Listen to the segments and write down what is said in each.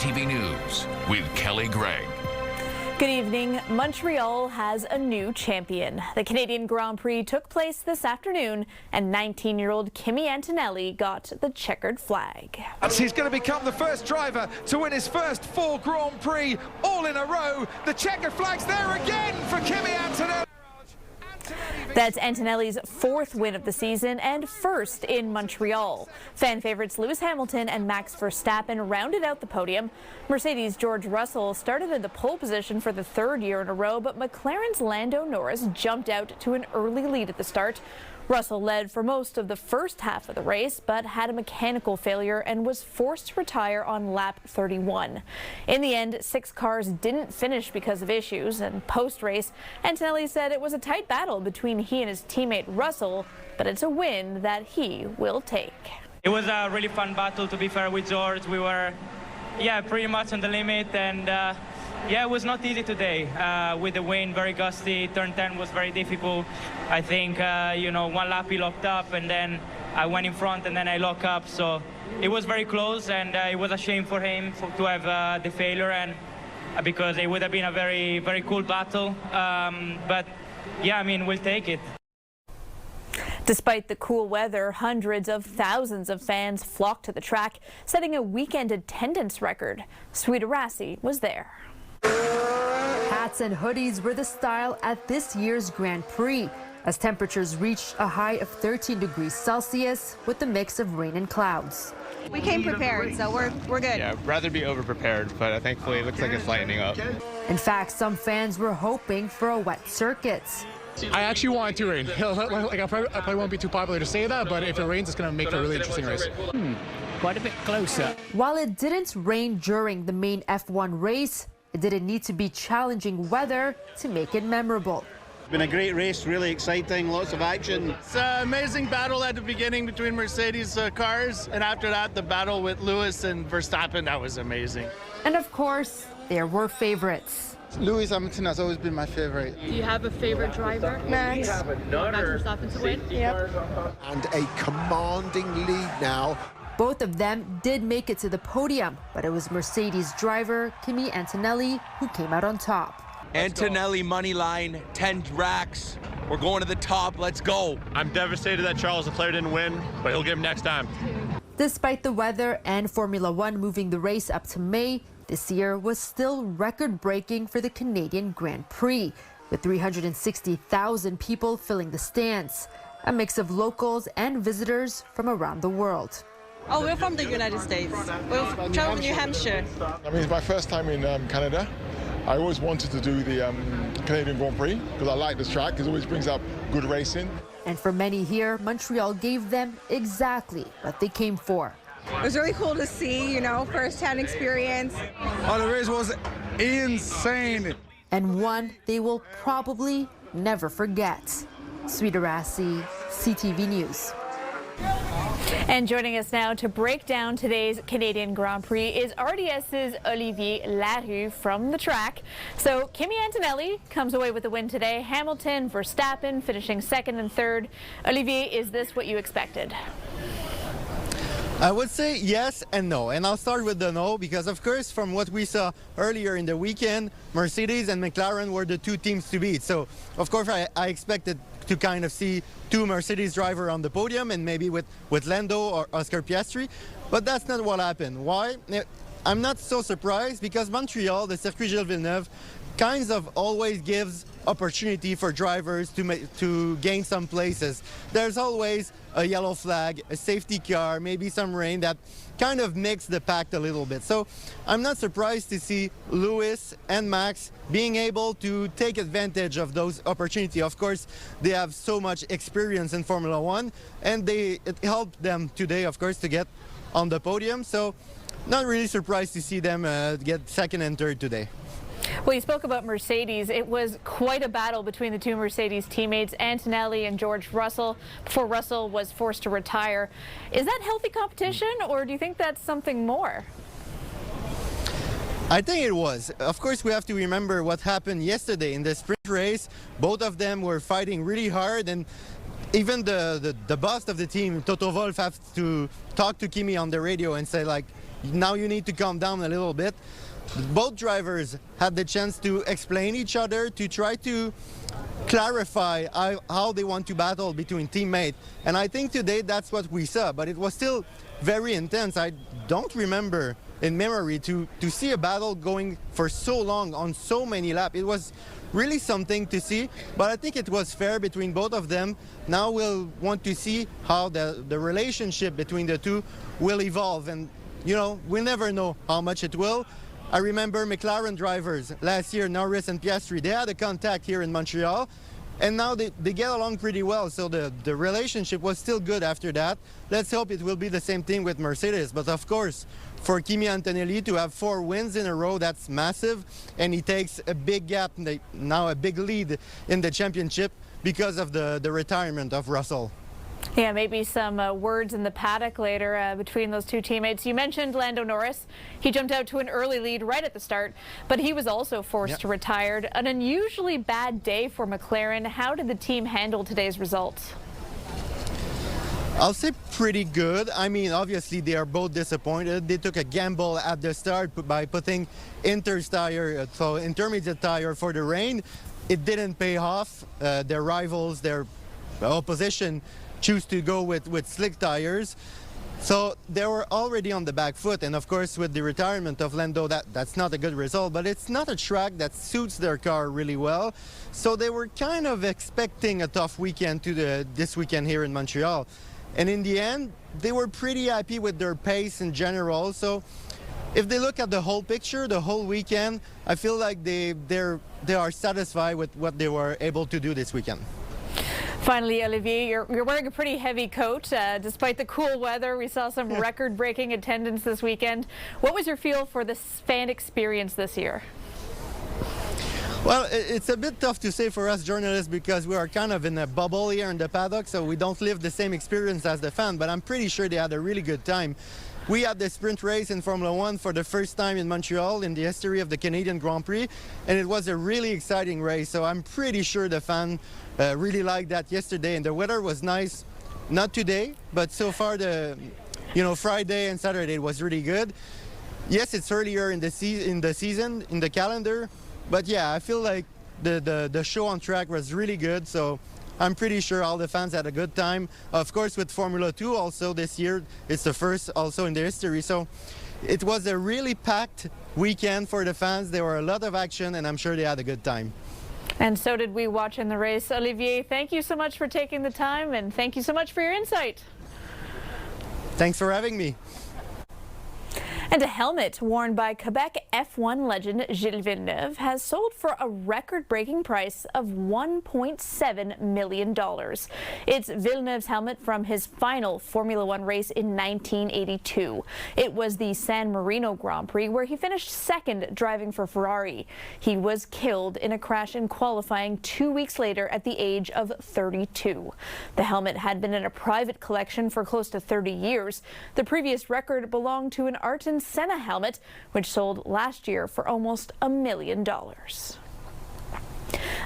CTV News with Kelly Gregg. Good evening. Montreal has a new champion. The Canadian Grand Prix took place this afternoon, and 19-year-old Kimi Antonelli got the checkered flag. He's going to become the first driver to win his first 4 Grand Prix all in a row. The checkered flag's there again for Kimi Antonelli. That's Antonelli's 4th win of the season and 1st in Montreal. Fan favorites Lewis Hamilton and Max Verstappen rounded out the podium. Mercedes' George Russell started in the pole position for the 3rd year in a row, but McLaren's Lando Norris jumped out to an early lead at the start. Russell led for most of the first half of the race, but had a mechanical failure and was forced to retire on lap 31. In the end, 6 cars didn't finish because of issues, and post-race, Antonelli said it was a tight battle between he and his teammate Russell, but it's a win that he will take. It was a really fun battle, to be fair, with George. We were, pretty much on the limit, and it was not easy today. With the wind very gusty, turn 10 was very difficult. I think, one lap he locked up, and then I went in front, and then I locked up. So it was very close, and it was a shame for him to have the failure, and because it would have been a very, very cool battle. But we'll take it. Despite the cool weather, hundreds of thousands of fans flocked to the track, setting a weekend attendance record. Sweet Arasi was there. Hats and hoodies were the style at this year's Grand Prix, as temperatures reached a high of 13 degrees Celsius with a mix of rain and clouds. We came prepared, so we're good. Yeah, I'd rather be over-prepared, but thankfully it looks like it's lightening up. In fact, some fans were hoping for a wet circuit. I actually want it to rain. I probably won't be too popular to say that, but if it rains, it's going to make for a really interesting race. Quite a bit closer. While it didn't rain during the main F1 race, it didn't need to be challenging weather to make it memorable. It's been a great race, really exciting, lots of action. It's an amazing battle at the beginning between Mercedes cars, and after that, the battle with Lewis and Verstappen, that was amazing. And of course, there were favorites. Lewis Hamilton has always been my favorite. Do you have a favorite driver? Max. Max Verstappen to win? Yep. And a commanding lead now. Both of them did make it to the podium, but it was Mercedes driver Kimi Antonelli who came out on top. Antonelli money line, 10 racks. We're going to the top. Let's go. I'm devastated that Charles Leclerc didn't win, but he'll get him next time. Despite the weather and Formula One moving the race up to May, this year was still record-breaking for the Canadian Grand Prix, with 360,000 people filling the stands, a mix of locals and visitors from around the world. Oh, we're from the United States. We're from New Hampshire. It's my first time in Canada. I always wanted to do the Canadian Grand Prix because I like this track. It always brings up good racing. And for many here, Montreal gave them exactly what they came for. It was really cool to see, first-hand experience. Oh, the race was insane. And one they will probably never forget. Sweet Arasi, CTV News. And joining us now to break down today's Canadian Grand Prix is RDS's Olivier Larue from the track. So Kimi Antonelli comes away with the win today. Hamilton, Verstappen finishing 2nd and 3rd. Olivier, is this what you expected? I would say yes and no, and I'll start with the no because, of course, from what we saw earlier in the weekend, Mercedes and McLaren were the 2 teams to beat. So, of course, I expected to kind of see 2 Mercedes drivers on the podium and maybe with Lando or Oscar Piastri, but that's not what happened. Why? I'm not so surprised because Montreal, the Circuit Gilles Villeneuve, kind of always gives opportunity for drivers to gain some places. There's always a yellow flag, a safety car, maybe some rain that kind of makes the pack a little bit. So I'm not surprised to see Lewis and Max being able to take advantage of those opportunities. Of course, they have so much experience in Formula One, and it helped them today, of course, to get on the podium. So not really surprised to see them get 2nd and 3rd today. Well, you spoke about Mercedes. It was quite a battle between the 2 Mercedes teammates, Antonelli and George Russell, before Russell was forced to retire. Is that healthy competition, or do you think that's something more? I think it was. Of course, we have to remember what happened yesterday in the sprint race. Both of them were fighting really hard, and even the boss of the team, Toto Wolff, have to talk to Kimi on the radio and say, like, now you need to calm down a little bit. Both drivers had the chance to explain each other, to try to clarify how they want to battle between teammates. And I think today that's what we saw, but it was still very intense. I don't remember in memory to see a battle going for so long on so many laps. It was really something to see, but I think it was fair between both of them. Now we'll want to see how the relationship between the two will evolve, and you know, we never know how much it will. I remember McLaren drivers last year, Norris and Piastri, they had a contact here in Montreal, and now they get along pretty well, so the relationship was still good after that. Let's hope it will be the same thing with Mercedes, but of course, for Kimi Antonelli to have 4 wins in a row, that's massive, and he takes a big gap, now a big lead in the championship because of the retirement of Russell. Yeah, maybe some words in the paddock later between those two teammates. You mentioned Lando Norris. He jumped out to an early lead right at the start, but he was also forced to retire. An unusually bad day for McLaren. How did the team handle today's results? I'll say pretty good. I mean, obviously they are both disappointed. They took a gamble at the start by putting intermediate tire for the rain. It didn't pay off. Their rivals, their opposition, choose to go with slick tires. So they were already on the back foot, and of course with the retirement of Lando, that's not a good result, but it's not a track that suits their car really well. So they were kind of expecting a tough weekend this weekend here in Montreal. And in the end, they were pretty happy with their pace in general. So if they look at the whole picture, the whole weekend, I feel like they are satisfied with what they were able to do this weekend. Finally, Olivier, you're wearing a pretty heavy coat. Despite the cool weather, we saw some record-breaking attendance this weekend. What was your feel for the fan experience this year? Well, it's a bit tough to say for us journalists because we are kind of in a bubble here in the paddock, so we don't live the same experience as the fan, but I'm pretty sure they had a really good time. We had the sprint race in Formula 1 for the first time in Montreal in the history of the Canadian Grand Prix, and it was a really exciting race, so I'm pretty sure the fan really liked that yesterday, and the weather was nice. Not today, but so far Friday and Saturday was really good. Yes, it's earlier in the season, in the calendar, but yeah, I feel like the show on track was really good, so I'm pretty sure all the fans had a good time. Of course, with Formula 2 also this year, it's the first also in the history. So it was a really packed weekend for the fans. There were a lot of action, and I'm sure they had a good time. And so did we watching the race. Olivier, thank you so much for taking the time, and thank you so much for your insight. Thanks for having me. And a helmet worn by Quebec F1 legend Gilles Villeneuve has sold for a record-breaking price of $1.7 million. It's Villeneuve's helmet from his final Formula 1 race in 1982. It was the San Marino Grand Prix where he finished second driving for Ferrari. He was killed in a crash in qualifying 2 weeks later at the age of 32. The helmet had been in a private collection for close to 30 years. The previous record belonged to an Ayrton Senna helmet, which sold last year for almost $1 million.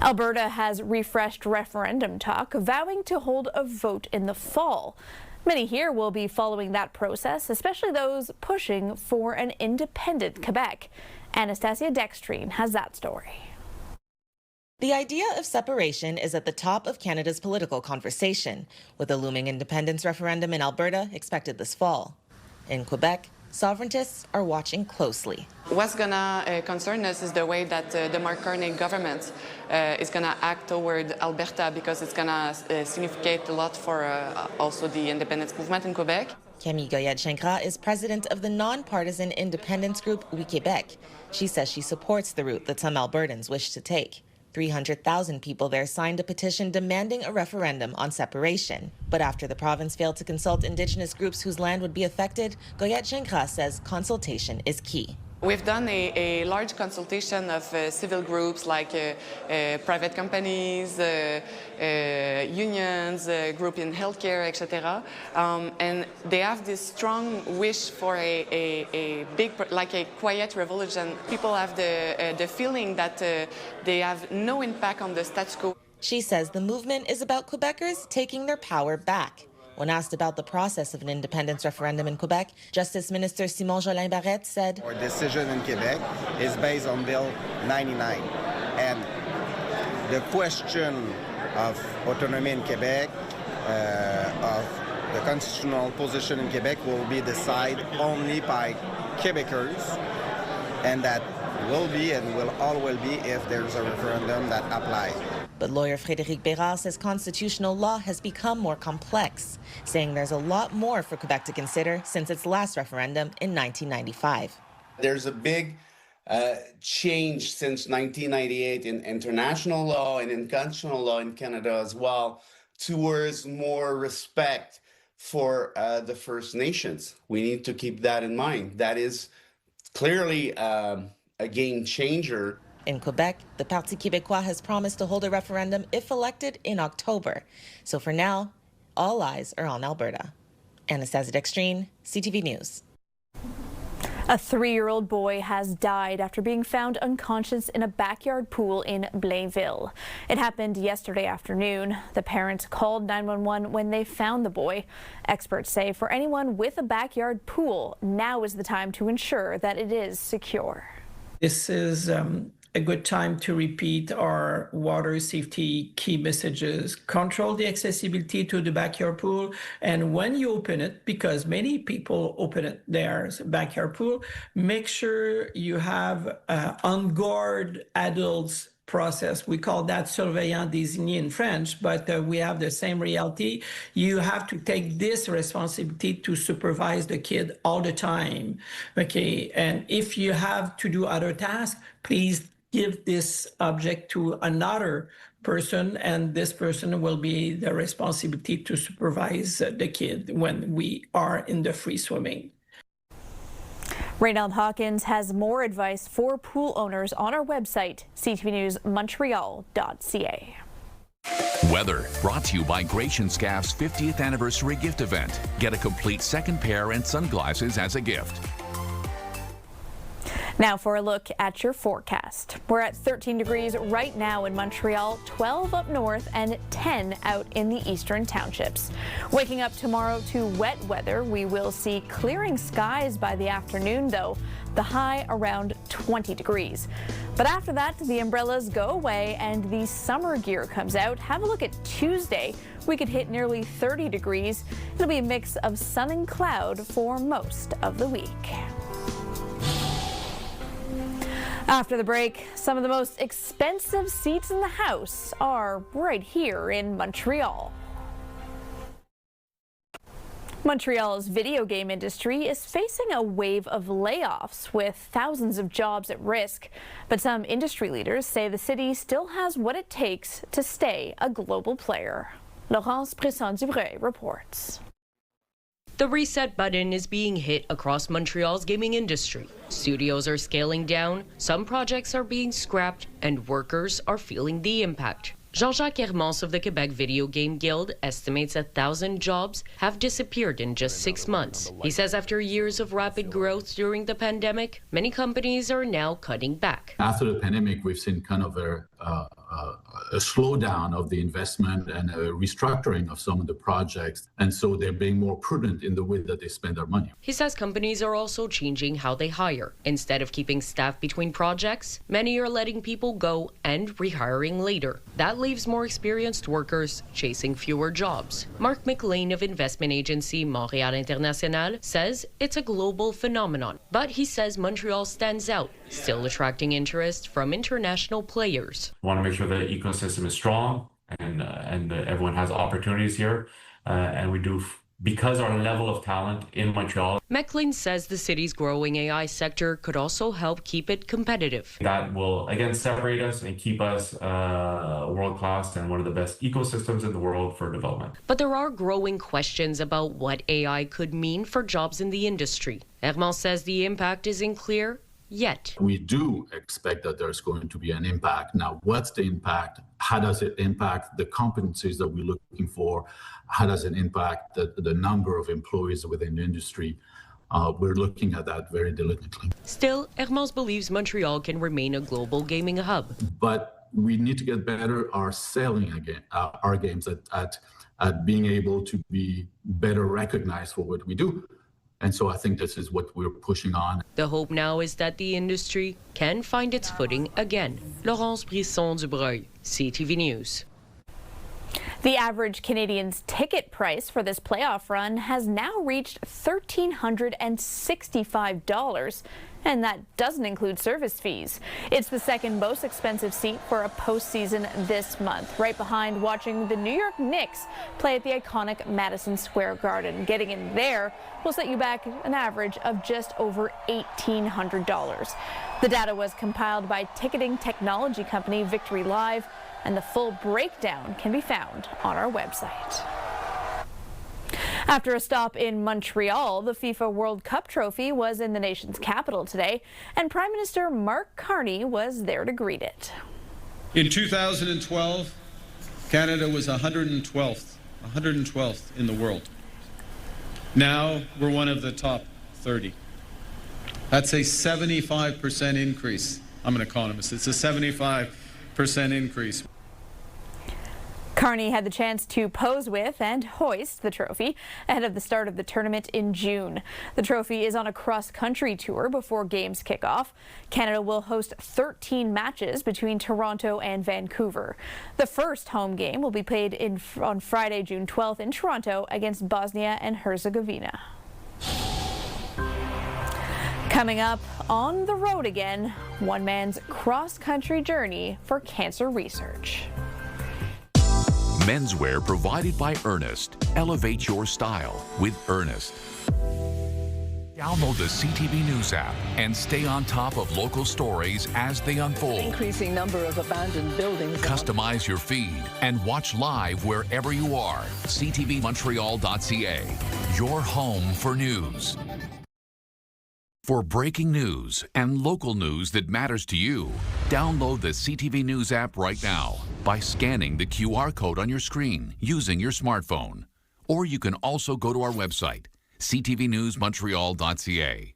Alberta has refreshed referendum talk, vowing to hold a vote in the fall. Many here will be following that process, especially those pushing for an independent Quebec. Anastasia Dextrine has that story. The idea of separation is at the top of Canada's political conversation, with a looming independence referendum in Alberta expected this fall. In Quebec, sovereigntists are watching closely. What's going to concern us is the way that the Mark Carney government is going to act toward Alberta, because it's going to significate a lot for also the independence movement in Quebec. Camille Goyette-Gingras is president of the non-partisan independence group Oui Québec. She says she supports the route that some Albertans wish to take. 300,000 people there signed a petition demanding a referendum on separation. But after the province failed to consult Indigenous groups whose land would be affected, Goyette-Gingras says consultation is key. We've done a large consultation of civil groups like private companies, unions, group in healthcare, etc. And they have this strong wish for a big, like a quiet revolution. People have the feeling that they have no impact on the status quo. She says the movement is about Quebecers taking their power back. When asked about the process of an independence referendum in Quebec, Justice Minister Simon Jolin Barrette said, "Our decision in Quebec is based on Bill 99. And the question of autonomy in Quebec, of the constitutional position in Quebec will be decided only by Quebecers, and that will be and will always be if there's a referendum that applies." But lawyer Frédéric Bérard says constitutional law has become more complex, saying there's a lot more for Quebec to consider since its last referendum in 1995. There's a big change since 1998 in international law and in constitutional law in Canada as well, towards more respect for the First Nations. We need to keep that in mind. That is clearly a game changer. In Quebec, the Parti Québécois has promised to hold a referendum if elected in October. So for now, all eyes are on Alberta. Anastasia Dextrine, CTV News. A 3-year-old boy has died after being found unconscious in a backyard pool in Blainville. It happened yesterday afternoon. The parents called 911 when they found the boy. Experts say for anyone with a backyard pool, now is the time to ensure that it is secure. This is a good time to repeat our water safety key messages. Control the accessibility to the backyard pool. And when you open it, because many people open it, there's a backyard pool, make sure you have on guard adults process. We call that surveillant désigné in French, but we have the same reality. You have to take this responsibility to supervise the kid all the time. Okay, and if you have to do other tasks, please give this object to another person, and this person will be the responsibility to supervise the kid when we are in the free swimming. Reynald Hawkins has more advice for pool owners on our website, ctvnewsmontreal.ca. Weather brought to you by Gratian Scaff's 50th anniversary gift event. Get a complete second pair and sunglasses as a gift. Now for a look at your forecast. We're at 13 degrees right now in Montreal, 12 up north and 10 out in the eastern townships. Waking up tomorrow to wet weather, we will see clearing skies by the afternoon though, the high around 20 degrees. But after that, the umbrellas go away and the summer gear comes out. Have a look at Tuesday. We could hit nearly 30 degrees. It'll be a mix of sun and cloud for most of the week. After the break, some of the most expensive seats in the house are right here in Montreal. Montreal's video game industry is facing a wave of layoffs with thousands of jobs at risk. But some industry leaders say the city still has what it takes to stay a global player. Laurence Brisson-Dubreuil reports. The reset button is being hit across Montreal's gaming industry. Studios are scaling down, some projects are being scrapped, and workers are feeling the impact. Jean-Jacques Hermance of the Quebec Video Game Guild estimates 1,000 jobs have disappeared in just 6 months. He says after years of rapid growth during the pandemic, many companies are now cutting back. After the pandemic, we've seen kind of a slowdown of the investment and a restructuring of some of the projects. And so they're being more prudent in the way that they spend their money. He says companies are also changing how they hire. Instead of keeping staff between projects, many are letting people go and rehiring later. That leaves more experienced workers chasing fewer jobs. Mark McLean of investment agency Montréal International says it's a global phenomenon. But he says Montreal stands out, still attracting interest from international players. We want to make sure the ecosystem is strong and everyone has opportunities here. And we do because our level of talent in Montreal. McLean says the city's growing AI sector could also help keep it competitive. That will, again, separate us and keep us world-class and one of the best ecosystems in the world for development. But there are growing questions about what AI could mean for jobs in the industry. Hermance says the impact isn't clear yet. We do expect that there's going to be an impact. Now, what's the impact? How does it impact the competencies that we're looking for? How does it impact the number of employees within the industry? We're looking at that very diligently. Still, Hermance believes Montreal can remain a global gaming hub. But we need to get better at selling our games, at at being able to be better recognized for what we do. And so I think this is what we're pushing on. The hope now is that the industry can find its footing again. Laurence Brisson-Dubreuil, CTV News. The average Canadian's ticket price for this playoff run has now reached $1,365, and that doesn't include service fees. It's the second most expensive seat for a postseason this month, right behind watching the New York Knicks play at the iconic Madison Square Garden. Getting in there will set you back an average of just over $1,800. The data was compiled by ticketing technology company Victory Live, and the full breakdown can be found on our website. After a stop in Montreal, the FIFA World Cup trophy was in the nation's capital today, and Prime Minister Mark Carney was there to greet it. In 2012, Canada was 112th in the world. Now we're one of the top 30. That's a 75% increase. I'm an economist. It's a 75% increase. Carney had the chance to pose with and hoist the trophy ahead of the start of the tournament in June. The trophy is on a cross-country tour before games kick off. Canada will host 13 matches between Toronto and Vancouver. The first home game will be played on Friday, June 12th in Toronto against Bosnia and Herzegovina. Coming up, on the road again, one man's cross-country journey for cancer research. Menswear provided by Ernest. Elevate your style with Ernest. Download the CTV News app and stay on top of local stories as they unfold. Increasing number of abandoned buildings. Customize your feed and watch live wherever you are. CTVMontreal.ca. Your home for news. For breaking news and local news that matters to you, download the CTV News app right now by scanning the QR code on your screen using your smartphone. Or you can also go to our website, ctvnewsmontreal.ca.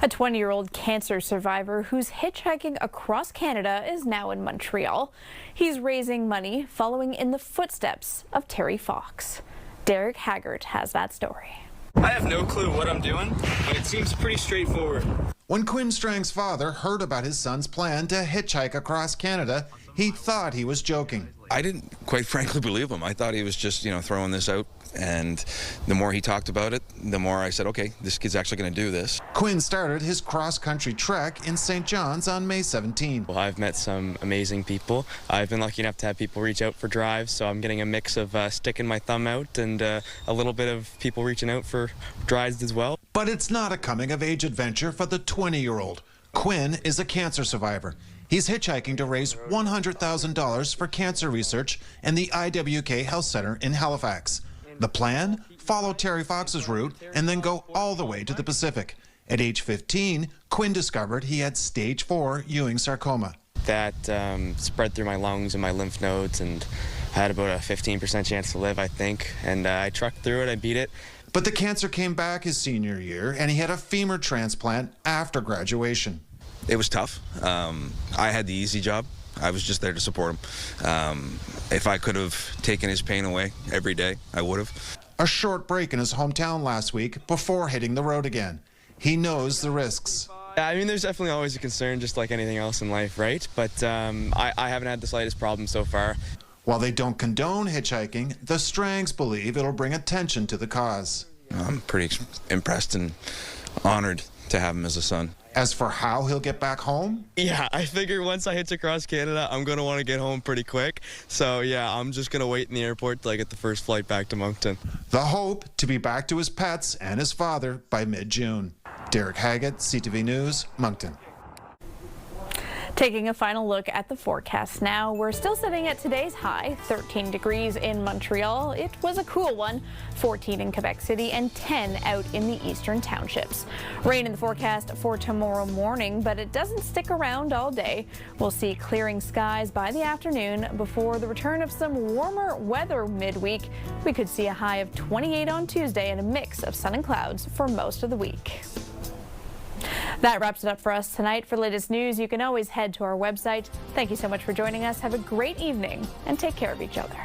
A 20-year-old cancer survivor who's hitchhiking across Canada is now in Montreal. He's raising money following in the footsteps of Terry Fox. Derek Haggart has that story. I have no clue what I'm doing, but it seems pretty straightforward. When Quinn Strang's father heard about his son's plan to hitchhike across Canada, he thought he was joking. I didn't quite frankly believe him. I thought he was just, throwing this out. And the more he talked about it, the more I said, okay, this kid's actually going to do this. Quinn started his cross-country trek in St. John's on May 17. Well, I've met some amazing people. I've been lucky enough to have people reach out for drives, so I'm getting a mix of sticking my thumb out and a little bit of people reaching out for drives as well. But it's not a coming-of-age adventure for the 20-year-old. Quinn is a cancer survivor. He's hitchhiking to raise $100,000 for cancer research in the IWK Health Center in Halifax. The plan? Follow Terry Fox's route and then go all the way to the Pacific. At age 15, Quinn discovered he had stage 4 Ewing sarcoma. That spread through my lungs and my lymph nodes, and I had about a 15% chance to live, I think. And I trucked through it, I beat it. But the cancer came back his senior year, and he had a femur transplant after graduation. It was tough. I had the easy job. I was just there to support him. If I could have taken his pain away every day, I would have. A short break in his hometown last week before hitting the road again. He knows the risks. I mean, there's definitely always a concern, just like anything else in life, right? But I haven't had the slightest problem so far. While they don't condone hitchhiking, the Strangs believe it'll bring attention to the cause. I'm pretty impressed and honored to have him as a son. As for how he'll get back home? Yeah, I figure once I hitch across Canada, I'm going to want to get home pretty quick. So, yeah, I'm just going to wait in the airport till I get the first flight back to Moncton. The hope to be back to his pets and his father by mid-June. Derek Haggett, CTV News, Moncton. Taking a final look at the forecast now, we're still sitting at today's high, 13 degrees in Montreal. It was a cool one, 14 in Quebec City and 10 out in the eastern townships. Rain in the forecast for tomorrow morning, but it doesn't stick around all day. We'll see clearing skies by the afternoon before the return of some warmer weather midweek. We could see a high of 28 on Tuesday and a mix of sun and clouds for most of the week. That wraps it up for us tonight. For the latest news, you can always head to our website. Thank you so much for joining us. Have a great evening and take care of each other.